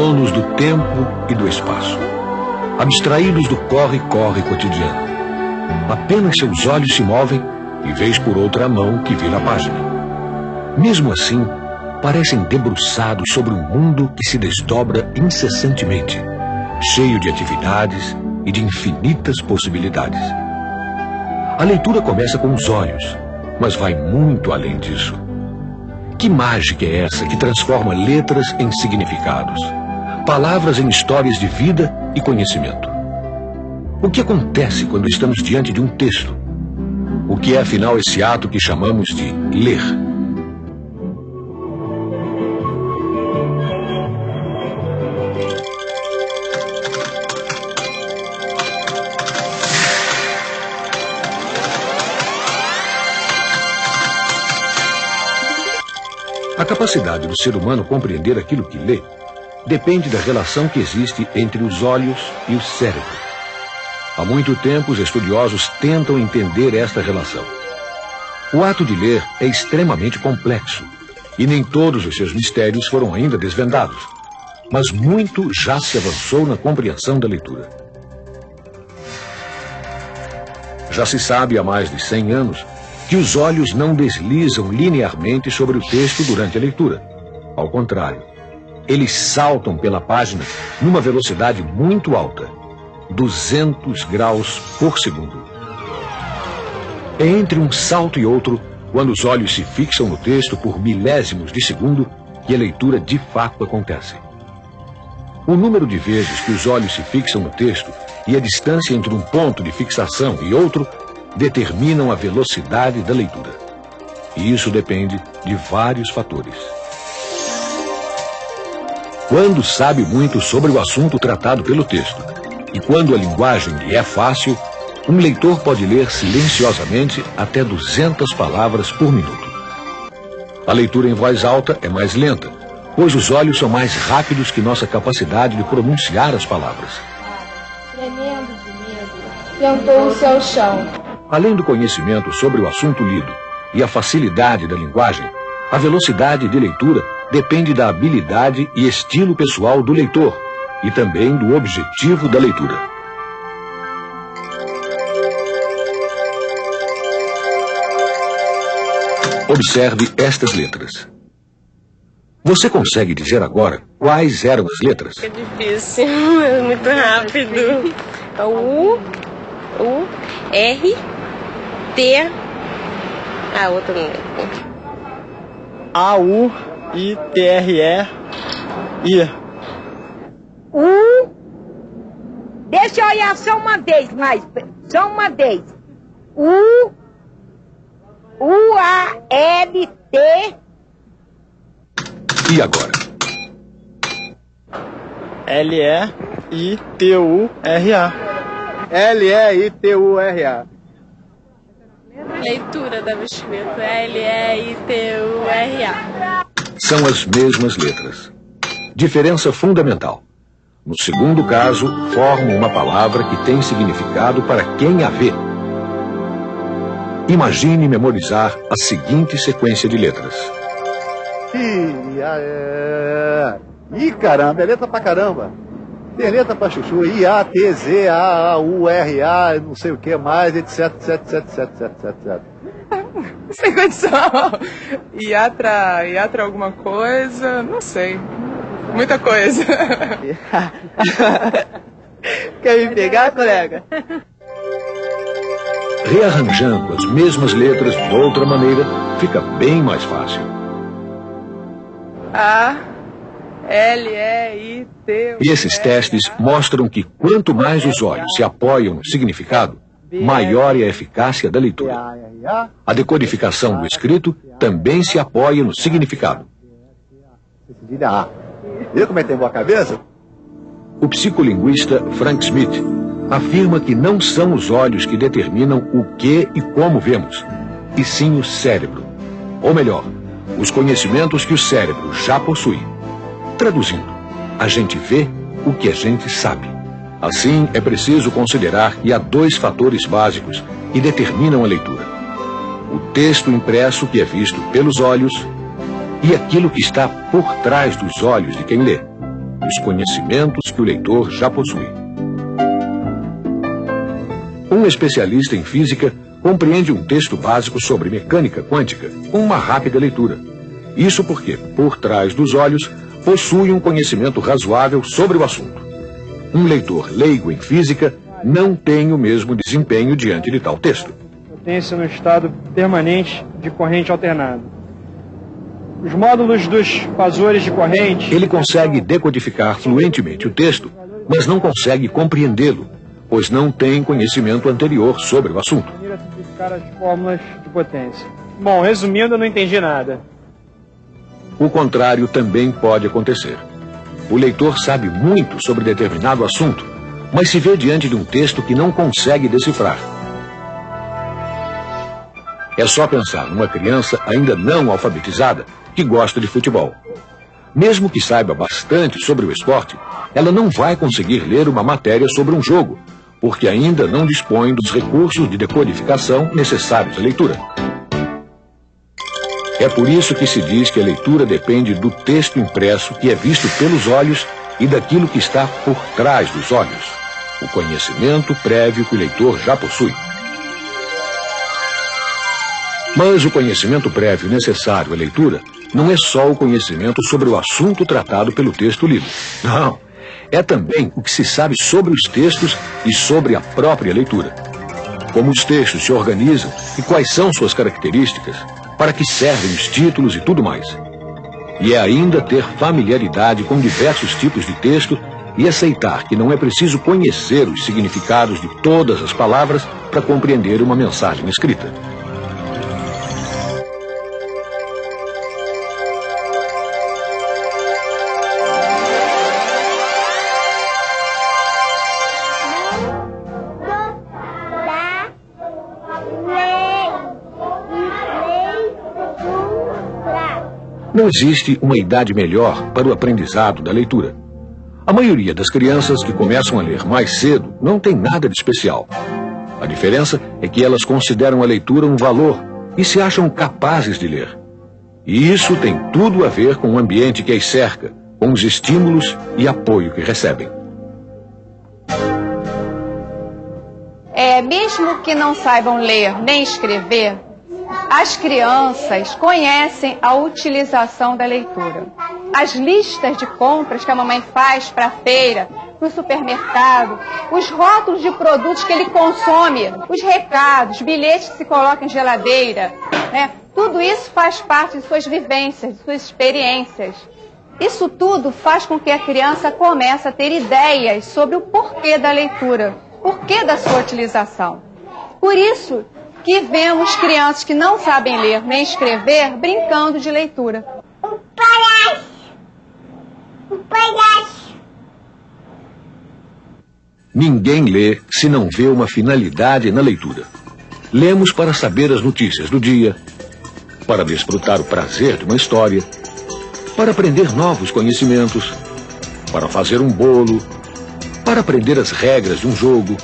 donos do tempo e do espaço, abstraídos do corre-corre cotidiano. Apenas seus olhos se movem e vez por outra a mão que vira a página. Mesmo assim, parecem debruçados sobre um mundo que se desdobra incessantemente, cheio de atividades e de infinitas possibilidades. A leitura começa com os olhos, mas vai muito além disso. Que mágica é essa que transforma letras em significados, palavras em histórias de vida e conhecimento? O que acontece quando estamos diante de um texto? O que é, afinal, esse ato que chamamos de ler? A capacidade do ser humano compreender aquilo que lê depende da relação que existe entre os olhos e o cérebro. Há muito tempo, os estudiosos tentam entender esta relação. O ato de ler é extremamente complexo e nem todos os seus mistérios foram ainda desvendados, mas muito já se avançou na compreensão da leitura. Já se sabe há mais de 100 anos que os olhos não deslizam linearmente sobre o texto durante a leitura. Ao contrário, eles saltam pela página numa velocidade muito alta, 200 graus por segundo. É entre um salto e outro, quando os olhos se fixam no texto por milésimos de segundo, que a leitura de fato acontece. O número de vezes que os olhos se fixam no texto e a distância entre um ponto de fixação e outro determinam a velocidade da leitura. E isso depende de vários fatores. Quando sabe muito sobre o assunto tratado pelo texto, e quando a linguagem lhe é fácil, um leitor pode ler silenciosamente até 200 palavras por minuto. A leitura em voz alta é mais lenta, pois os olhos são mais rápidos que nossa capacidade de pronunciar as palavras. Tremendo de medo, sentou-se ao chão. Além do conhecimento sobre o assunto lido e a facilidade da linguagem, a velocidade de leitura depende da habilidade e estilo pessoal do leitor e também do objetivo da leitura. Observe estas letras. Você consegue dizer agora quais eram as letras? É difícil, é muito rápido. U, R, T. A outra não lembro. A-U-I-T-R-E-I. Deixa eu olhar só uma vez mais. Só uma vez. U-A-L-T. E agora? L-E-I-T-U-R-A. L-E-I-T-U-R-A. Leitura da vestimenta. L-E-I-T-U-R-A. São as mesmas letras. Diferença fundamental. No segundo caso, formam uma palavra que tem significado para quem a vê. Imagine memorizar a seguinte sequência de letras. Ih, caramba, é letra pra caramba. Tem letra pra chuchu. I-A-T-Z-A-U-R-A, não sei o que mais, etc, etc, etc, etc, etc, etc. Sem condição. Iatra alguma coisa, não sei. Muita coisa. Quer me pegar, colega? Rearranjando as mesmas letras de outra maneira, fica bem mais fácil. A-L-E-I-T. E esses testes mostram que quanto mais os olhos se apoiam no significado, maior é a eficácia da leitura. A decodificação do escrito também se apoia no significado. Viu como é que tem boa cabeça? O psicolinguista Frank Smith afirma que não são os olhos que determinam o que e como vemos, e sim o cérebro. Ou melhor, os conhecimentos que o cérebro já possui. Traduzindo, a gente vê o que a gente sabe. Assim, é preciso considerar que há dois fatores básicos que determinam a leitura: o texto impresso que é visto pelos olhos e aquilo que está por trás dos olhos de quem lê, dos conhecimentos que o leitor já possui. Um especialista em física compreende um texto básico sobre mecânica quântica com uma rápida leitura. Isso porque, por trás dos olhos, possui um conhecimento razoável sobre o assunto. Um leitor leigo em física não tem o mesmo desempenho diante de tal texto. Potência no estado permanente de corrente alternada. Os módulos dos fasores de corrente... Ele consegue decodificar fluentemente o texto, mas não consegue compreendê-lo, pois não tem conhecimento anterior sobre o assunto. Simplificar as fórmulas de potência. Bom, resumindo, eu não entendi nada. O contrário também pode acontecer. O leitor sabe muito sobre determinado assunto, mas se vê diante de um texto que não consegue decifrar. É só pensar numa criança ainda não alfabetizada que gosta de futebol. Mesmo que saiba bastante sobre o esporte, ela não vai conseguir ler uma matéria sobre um jogo, porque ainda não dispõe dos recursos de decodificação necessários à leitura. É por isso que se diz que a leitura depende do texto impresso que é visto pelos olhos e daquilo que está por trás dos olhos, o conhecimento prévio que o leitor já possui. Mas o conhecimento prévio necessário à leitura não é só o conhecimento sobre o assunto tratado pelo texto lido. Não, é também o que se sabe sobre os textos e sobre a própria leitura. Como os textos se organizam e quais são suas características, para que servem os títulos e tudo mais. E é ainda ter familiaridade com diversos tipos de texto e aceitar que não é preciso conhecer os significados de todas as palavras para compreender uma mensagem escrita. Não existe uma idade melhor para o aprendizado da leitura. A maioria das crianças que começam a ler mais cedo não tem nada de especial. A diferença é que elas consideram a leitura um valor e se acham capazes de ler. E isso tem tudo a ver com o ambiente que as cerca, com os estímulos e apoio que recebem. Mesmo que não saibam ler nem escrever, as crianças conhecem a utilização da leitura. As listas de compras que a mamãe faz para a feira, para o supermercado, os rótulos de produtos que ele consome, os recados, bilhetes que se colocam em geladeira, né? Tudo isso faz parte de suas vivências, de suas experiências. Isso tudo faz com que a criança comece a ter ideias sobre o porquê da leitura, porquê da sua utilização. Por isso que vemos crianças que não sabem ler nem escrever brincando de leitura. O palhaço! O palhaço! Ninguém lê se não vê uma finalidade na leitura. Lemos para saber as notícias do dia, para desfrutar o prazer de uma história, para aprender novos conhecimentos, para fazer um bolo, para aprender as regras de um jogo,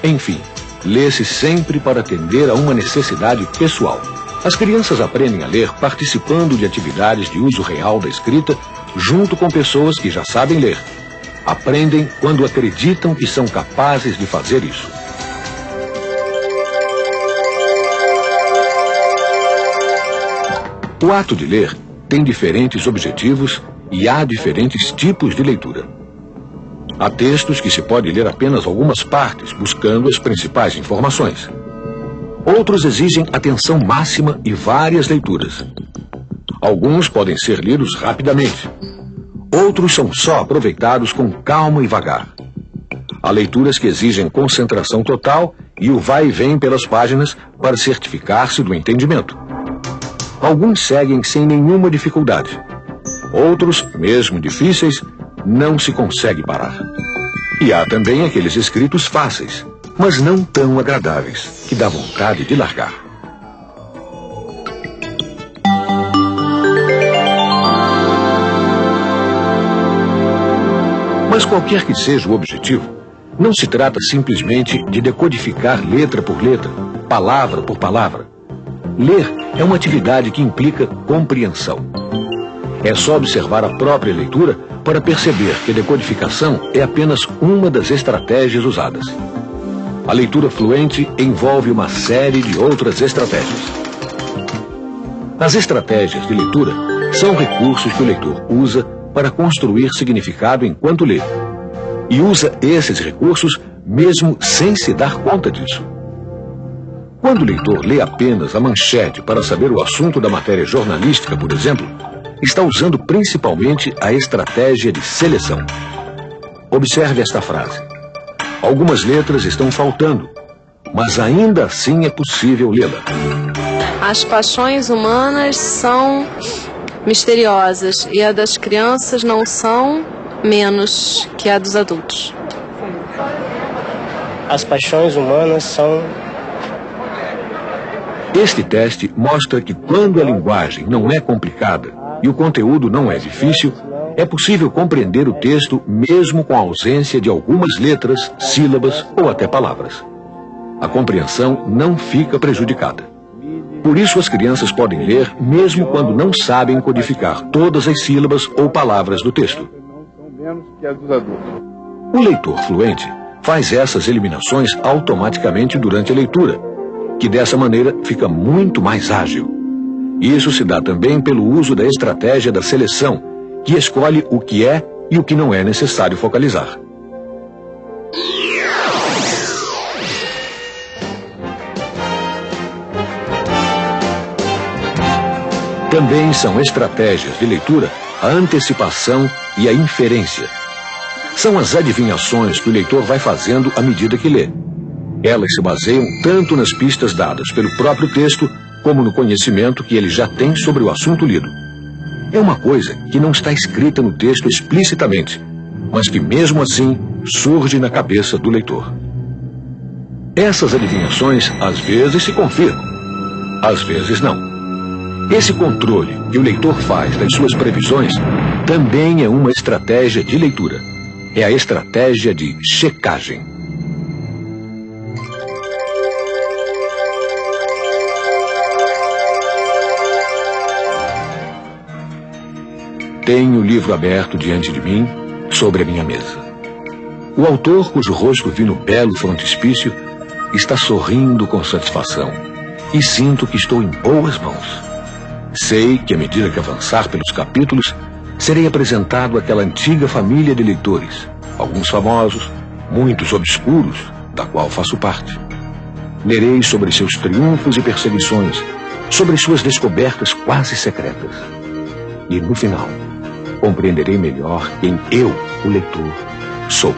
enfim. Lê-se sempre para atender a uma necessidade pessoal. As crianças aprendem a ler participando de atividades de uso real da escrita, junto com pessoas que já sabem ler. Aprendem quando acreditam que são capazes de fazer isso. O ato de ler tem diferentes objetivos e há diferentes tipos de leitura. Há textos que se pode ler apenas algumas partes, buscando as principais informações. Outros exigem atenção máxima e várias leituras. Alguns podem ser lidos rapidamente. Outros são só aproveitados com calma e vagar. Há leituras que exigem concentração total e o vai e vem pelas páginas para certificar-se do entendimento. Alguns seguem sem nenhuma dificuldade. Outros, mesmo difíceis, não se consegue parar. E há também aqueles escritos fáceis, mas não tão agradáveis, que dá vontade de largar. Mas qualquer que seja o objetivo, não se trata simplesmente de decodificar letra por letra, palavra por palavra. Ler é uma atividade que implica compreensão. É só observar a própria leitura para perceber que decodificação é apenas uma das estratégias usadas. A leitura fluente envolve uma série de outras estratégias. As estratégias de leitura são recursos que o leitor usa para construir significado enquanto lê. E usa esses recursos mesmo sem se dar conta disso. Quando o leitor lê apenas a manchete para saber o assunto da matéria jornalística, por exemplo, está usando principalmente a estratégia de seleção. Observe esta frase. Algumas letras estão faltando, mas ainda assim é possível lê-la. As paixões humanas são misteriosas e a das crianças não são menos que a dos adultos. As paixões humanas são... Este teste mostra que quando a linguagem não é complicada e o conteúdo não é difícil, é possível compreender o texto mesmo com a ausência de algumas letras, sílabas ou até palavras. A compreensão não fica prejudicada. Por isso as crianças podem ler mesmo quando não sabem codificar todas as sílabas ou palavras do texto. O leitor fluente faz essas eliminações automaticamente durante a leitura, que dessa maneira fica muito mais ágil. Isso se dá também pelo uso da estratégia da seleção, que escolhe o que é e o que não é necessário focalizar. Também são estratégias de leitura a antecipação e a inferência. São as adivinhações que o leitor vai fazendo à medida que lê. Elas se baseiam tanto nas pistas dadas pelo próprio texto, como no conhecimento que ele já tem sobre o assunto lido. É uma coisa que não está escrita no texto explicitamente, mas que mesmo assim surge na cabeça do leitor. Essas adivinhações às vezes se confirmam, às vezes não. Esse controle que o leitor faz das suas previsões também é uma estratégia de leitura. É a estratégia de checagem. Tenho o livro aberto diante de mim, sobre a minha mesa. O autor, cujo rosto vi no belo frontispício, está sorrindo com satisfação. E sinto que estou em boas mãos. Sei que, à medida que avançar pelos capítulos, serei apresentado àquela antiga família de leitores, alguns famosos, muitos obscuros, da qual faço parte. Lerei sobre seus triunfos e perseguições, sobre suas descobertas quase secretas. E, no final, compreenderei melhor quem eu, o leitor, sou.